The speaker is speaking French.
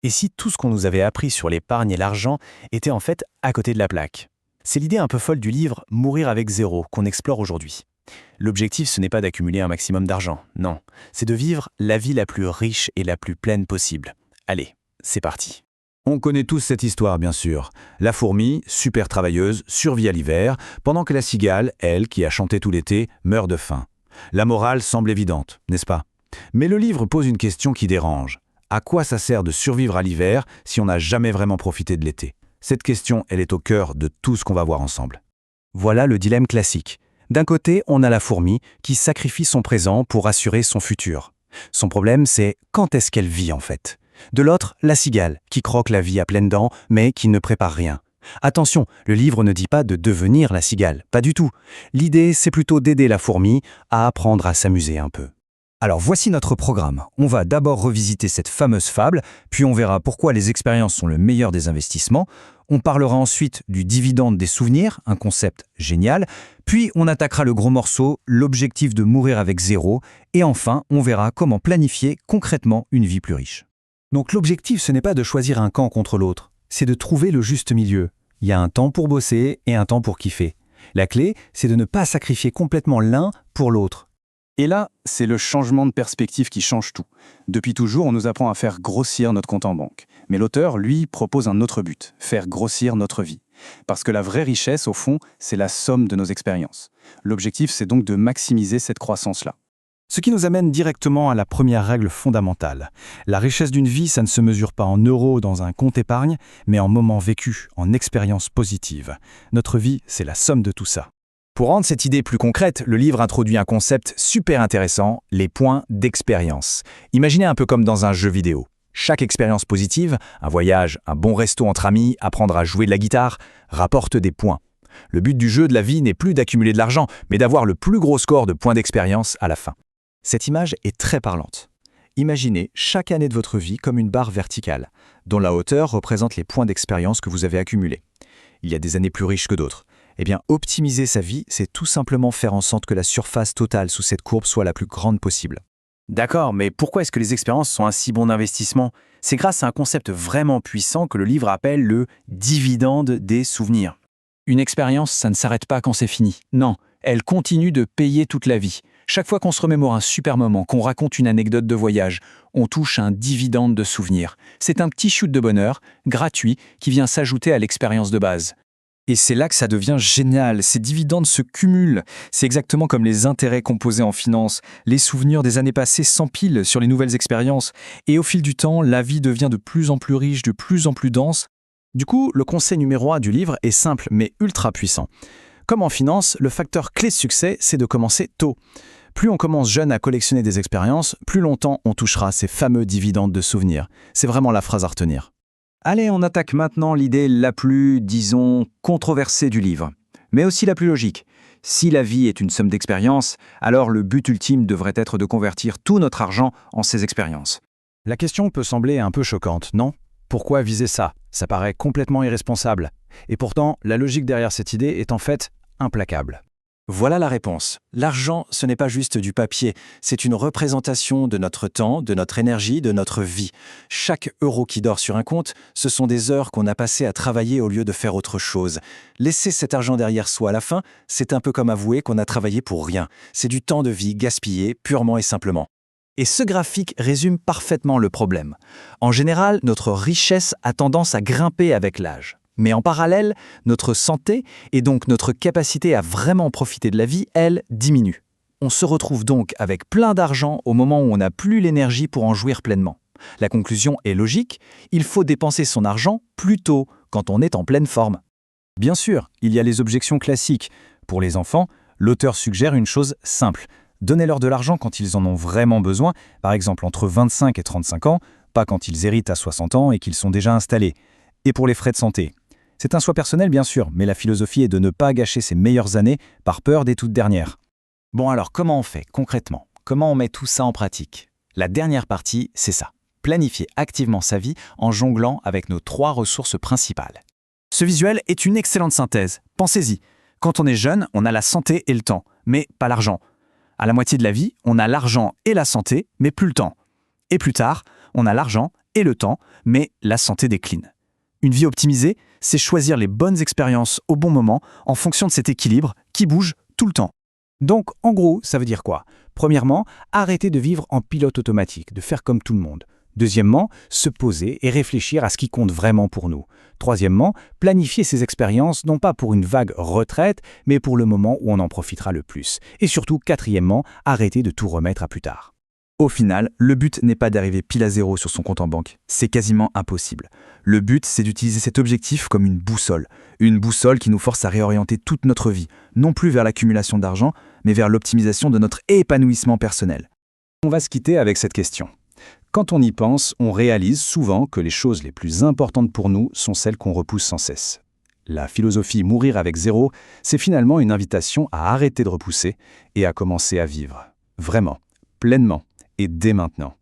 Et si tout ce qu'on nous avait appris sur l'épargne et l'argent était en fait à côté de la plaque? C'est l'idée un peu folle du livre Mourir avec zéro qu'on explore aujourd'hui. L'objectif, ce n'est pas d'accumuler un maximum d'argent, non, c'est de vivre la vie la plus riche et la plus pleine possible. Allez, c'est parti. On connaît tous cette histoire, bien sûr. La fourmi, super travailleuse, survit à l'hiver, pendant que la cigale, elle, qui a chanté tout l'été, meurt de faim. La morale semble évidente, n'est-ce pas? Mais le livre pose une question qui dérange. À quoi ça sert de survivre à l'hiver si on n'a jamais vraiment profité de l'été? Cette question, elle est au cœur de tout ce qu'on va voir ensemble. Voilà le dilemme classique. D'un côté, on a la fourmi qui sacrifie son présent pour assurer son futur. Son problème, c'est quand est-ce qu'elle vit en fait? De l'autre, la cigale, qui croque la vie à pleines dents, mais qui ne prépare rien. Attention, le livre ne dit pas de devenir la cigale, pas du tout. L'idée, c'est plutôt d'aider la fourmi à apprendre à s'amuser un peu. Alors voici notre programme. On va d'abord revisiter cette fameuse fable, puis on verra pourquoi les expériences sont le meilleur des investissements. On parlera ensuite du dividende des souvenirs, un concept génial. Puis on attaquera le gros morceau, l'objectif de mourir avec zéro. Et enfin, on verra comment planifier concrètement une vie plus riche. Donc l'objectif, ce n'est pas de choisir un camp contre l'autre, c'est de trouver le juste milieu. Il y a un temps pour bosser et un temps pour kiffer. La clé, c'est de ne pas sacrifier complètement l'un pour l'autre. Et là, c'est le changement de perspective qui change tout. Depuis toujours, on nous apprend à faire grossir notre compte en banque. Mais l'auteur, lui, propose un autre but, faire grossir notre vie. Parce que la vraie richesse, au fond, c'est la somme de nos expériences. L'objectif, c'est donc de maximiser cette croissance-là. Ce qui nous amène directement à la première règle fondamentale. La richesse d'une vie, ça ne se mesure pas en euros dans un compte épargne, mais en moments vécus, en expériences positives. Notre vie, c'est la somme de tout ça. Pour rendre cette idée plus concrète, le livre introduit un concept super intéressant, les points d'expérience. Imaginez un peu comme dans un jeu vidéo. Chaque expérience positive, un voyage, un bon resto entre amis, apprendre à jouer de la guitare, rapporte des points. Le but du jeu de la vie n'est plus d'accumuler de l'argent, mais d'avoir le plus gros score de points d'expérience à la fin. Cette image est très parlante. Imaginez chaque année de votre vie comme une barre verticale, dont la hauteur représente les points d'expérience que vous avez accumulés. Il y a des années plus riches que d'autres. Eh bien, optimiser sa vie, c'est tout simplement faire en sorte que la surface totale sous cette courbe soit la plus grande possible. D'accord, mais pourquoi est-ce que les expériences sont un si bon investissement? C'est grâce à un concept vraiment puissant que le livre appelle le dividende des souvenirs. Une expérience, ça ne s'arrête pas quand c'est fini. Non, elle continue de payer toute la vie. Chaque fois qu'on se remémore un super moment, qu'on raconte une anecdote de voyage, on touche un dividende de souvenirs. C'est un petit shoot de bonheur, gratuit, qui vient s'ajouter à l'expérience de base. Et c'est là que ça devient génial, ces dividendes se cumulent. C'est exactement comme les intérêts composés en finance. Les souvenirs des années passées s'empilent sur les nouvelles expériences. Et au fil du temps, la vie devient de plus en plus riche, de plus en plus dense. Du coup, le conseil numéro 1 du livre est simple mais ultra puissant. Comme en finance, le facteur clé de succès, c'est de commencer tôt. Plus on commence jeune à collectionner des expériences, plus longtemps on touchera ces fameux dividendes de souvenirs. C'est vraiment la phrase à retenir. Allez, on attaque maintenant l'idée la plus, disons, controversée du livre, mais aussi la plus logique. Si la vie est une somme d'expériences, alors le but ultime devrait être de convertir tout notre argent en ces expériences. La question peut sembler un peu choquante, non? Pourquoi viser ça? Ça paraît complètement irresponsable. Et pourtant, la logique derrière cette idée est en fait implacable. Voilà la réponse. L'argent, ce n'est pas juste du papier, c'est une représentation de notre temps, de notre énergie, de notre vie. Chaque euro qui dort sur un compte, ce sont des heures qu'on a passées à travailler au lieu de faire autre chose. Laisser cet argent derrière soi à la fin, c'est un peu comme avouer qu'on a travaillé pour rien. C'est du temps de vie gaspillé, purement et simplement. Et ce graphique résume parfaitement le problème. En général, notre richesse a tendance à grimper avec l'âge. Mais en parallèle, notre santé et donc notre capacité à vraiment profiter de la vie, elle, diminue. On se retrouve donc avec plein d'argent au moment où on n'a plus l'énergie pour en jouir pleinement. La conclusion est logique, il faut dépenser son argent plus tôt, quand on est en pleine forme. Bien sûr, il y a les objections classiques. Pour les enfants, l'auteur suggère une chose simple. Donnez-leur de l'argent quand ils en ont vraiment besoin, par exemple entre 25 et 35 ans, pas quand ils héritent à 60 ans et qu'ils sont déjà installés. Et pour les frais de santé. C'est un choix personnel bien sûr, mais la philosophie est de ne pas gâcher ses meilleures années par peur des toutes dernières. Bon alors comment on fait concrètement? Comment on met tout ça en pratique? La dernière partie, c'est ça. Planifier activement sa vie en jonglant avec nos 3 ressources principales. Ce visuel est une excellente synthèse. Pensez-y. Quand on est jeune, on a la santé et le temps, mais pas l'argent. À la moitié de la vie, on a l'argent et la santé, mais plus le temps. Et plus tard, on a l'argent et le temps, mais la santé décline. Une vie optimisée, c'est choisir les bonnes expériences au bon moment en fonction de cet équilibre qui bouge tout le temps. Donc, en gros, ça veut dire quoi? Premièrement, arrêter de vivre en pilote automatique, de faire comme tout le monde. Deuxièmement, se poser et réfléchir à ce qui compte vraiment pour nous. Troisièmement, planifier ces expériences non pas pour une vague retraite, mais pour le moment où on en profitera le plus. Et surtout, quatrièmement, arrêter de tout remettre à plus tard. Au final, le but n'est pas d'arriver pile à zéro sur son compte en banque. C'est quasiment impossible. Le but, c'est d'utiliser cet objectif comme une boussole. Une boussole qui nous force à réorienter toute notre vie, non plus vers l'accumulation d'argent, mais vers l'optimisation de notre épanouissement personnel. On va se quitter avec cette question. Quand on y pense, on réalise souvent que les choses les plus importantes pour nous sont celles qu'on repousse sans cesse. La philosophie Mourir avec zéro, c'est finalement une invitation à arrêter de repousser et à commencer à vivre. Vraiment, pleinement et dès maintenant.